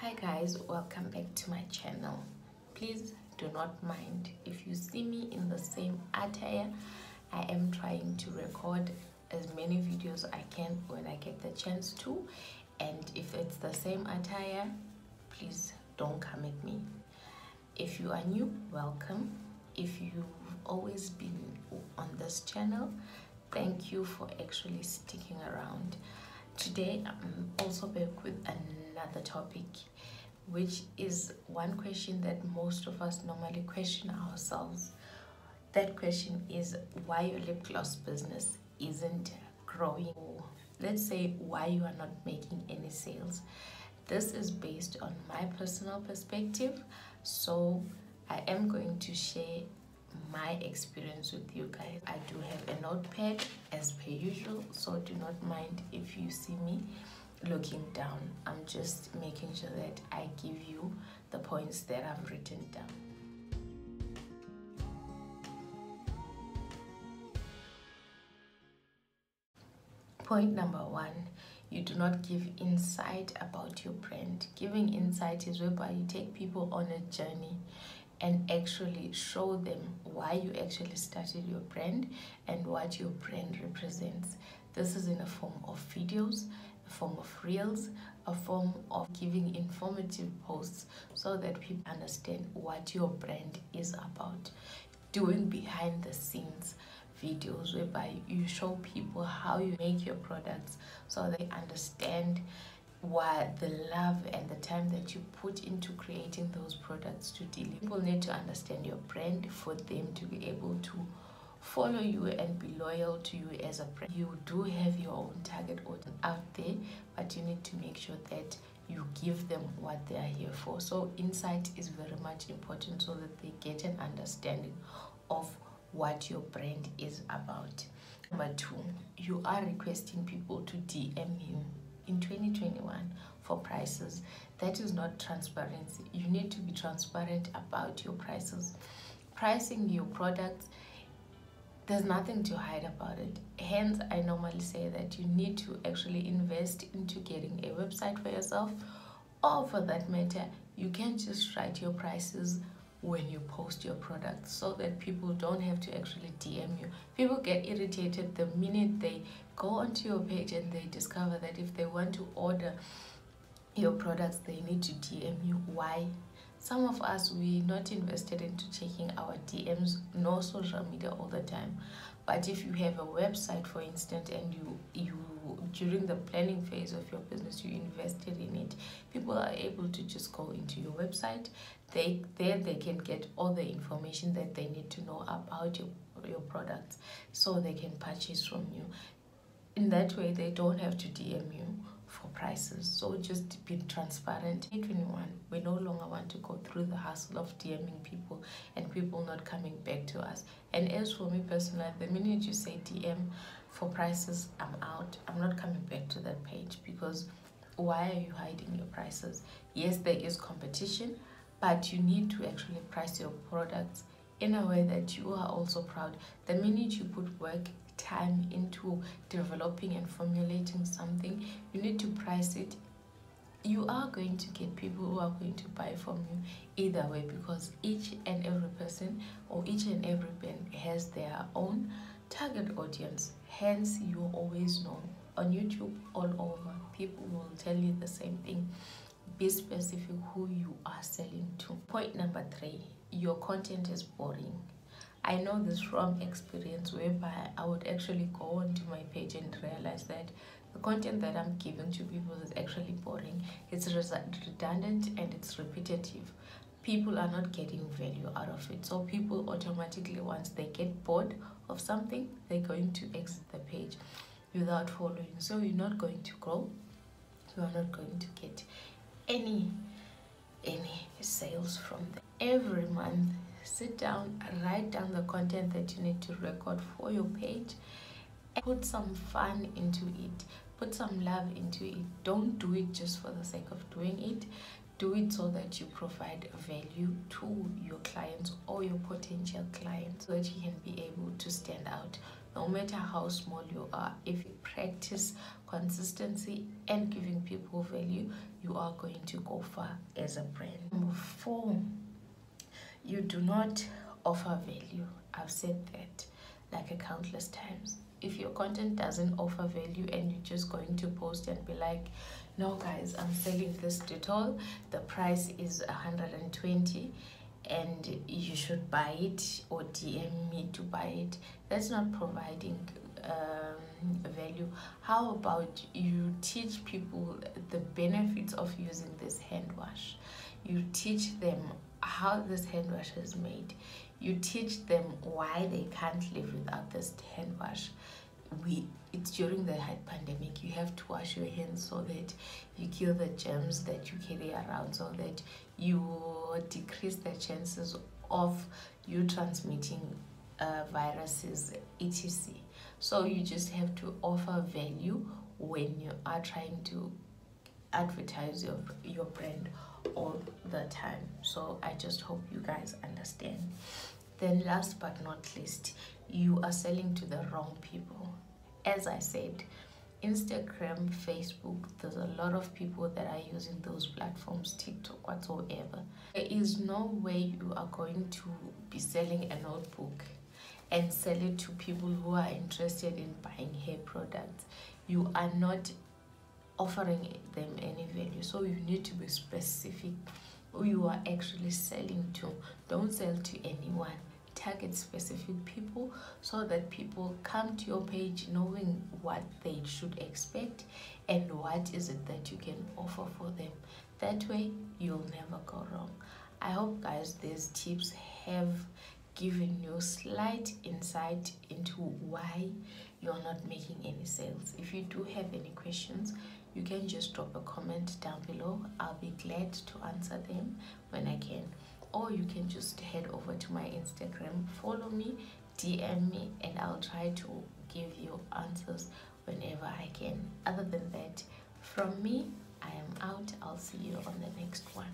Hi guys, welcome back to my channel. Please do not mind if you see me in the same attire. I am trying to record as many videos I can when I get the chance to, and if it's the same attire, please don't come at me. If you are new, welcome. If you've always been on this channel, thank you for actually sticking around. Today I'm also back with another topic, which is one question that most of us normally question ourselves. That question is why your lip gloss business isn't growing, or let's say why you are not making any sales. This is based on my personal perspective, so I am going to share my experience with you guys. I do have a notepad as per usual, so do not mind if you see me looking down. I'm just making sure that I give you the points that I've written down. Point number one, you do not give insight about your brand. Giving insight is whereby you take people on a journey and actually show them why you actually started your brand and what your brand represents. This is in a form of videos, a form of reels, a form of giving informative posts so that people understand what your brand is about. Doing behind the scenes videos whereby you show people how you make your products so they understand what the love and the time that you put into creating those products to deliver. People need to understand your brand for them to be able to follow you and be loyal to you as a brand. You do have your own target audience out there, but you need to make sure that you give them what they are here for. So insight is very much important so that they get an understanding of what your brand is about. Number two, you are requesting people to DM you in 2021 for prices. That is not transparency. You need to be transparent about your prices. Pricing your products, there's nothing to hide about it. Hence, I normally say that you need to actually invest into getting a website for yourself, or for that matter, you can just write your prices when you post your products so that people don't have to actually DM you. People get irritated the minute they go onto your page and they discover that if they want to order your products, they need to DM you. Why? Some of us, we're not invested into checking our DMs, no social media all the time. But if you have a website, for instance, and you during the planning phase of your business, you invested in it, people are able to just go into your website. They can get all the information that they need to know about your products so they can purchase from you. In that way, they don't have to DM you for prices. So just be transparent. 2021, we no longer want to go through the hassle of DMing people and people not coming back to us. And as for me personally, the minute you say DM for prices, I'm out. I'm not coming back to that page, because why are you hiding your prices? Yes, there is competition, but you need to actually price your products in a way that you are also proud. The minute you put work, time into developing and formulating something, you need to price it. You are going to get people who are going to buy from you either way, because each and every person or each and every brand has their own target audience. Hence, you always know on YouTube, all over, people will tell you the same thing. Be specific who you are selling to. Point number three, your content is boring. I know this from experience, whereby I would actually go onto my page and realize that the content that I'm giving to people is actually boring. It's redundant and it's repetitive. People are not getting value out of it. So people automatically, once they get bored of something, they're going to exit the page without following. So you're not going to grow. You are not going to get any sales from them. Every month, sit down, write down the content that you need to record for your page, and put some fun into it, put some love into it. Don't do it just for the sake of doing it. Do it so that you provide value to your clients or your potential clients, so that you can be able to stand out. No matter how small you are, if you practice consistency and giving people value, you are going to go far as a brand. Number 4, you do not offer value. I've said that like a countless times. If your content doesn't offer value and you're just going to post and be like, no guys, I'm selling this Dettol, the price is 120 and you should buy it, or DM me to buy it, that's not providing value. How about you teach people the benefits of using this hand wash? You teach them how this hand wash is made. You teach them why they can't live without this hand wash. It's during the pandemic, you have to wash your hands so that you kill the germs that you carry around, so that you decrease the chances of you transmitting viruses, etc. So you just have to offer value when you are trying to advertise your brand all the time. So I just hope you guys understand. Then last but not least, you are selling to the wrong people. As I said, Instagram, Facebook, there's a lot of people that are using those platforms, TikTok, whatsoever. There is no way you are going to be selling a notebook and sell it to people who are interested in buying hair products. You are not offering them any value, so you need to be specific who you are actually selling to. Don't sell to anyone. Target specific people so that people come to your page knowing what they should expect and what is it that you can offer for them. That way you'll never go wrong. I hope guys these tips have given you slight insight into why you're not making any sales. If you do have any questions, you can just drop a comment down below. I'll be glad to answer them when I can. Or you can just head over to my Instagram, follow me, DM me, and I'll try to give you answers whenever I can. Other than that, from me, I am out. I'll see you on the next one.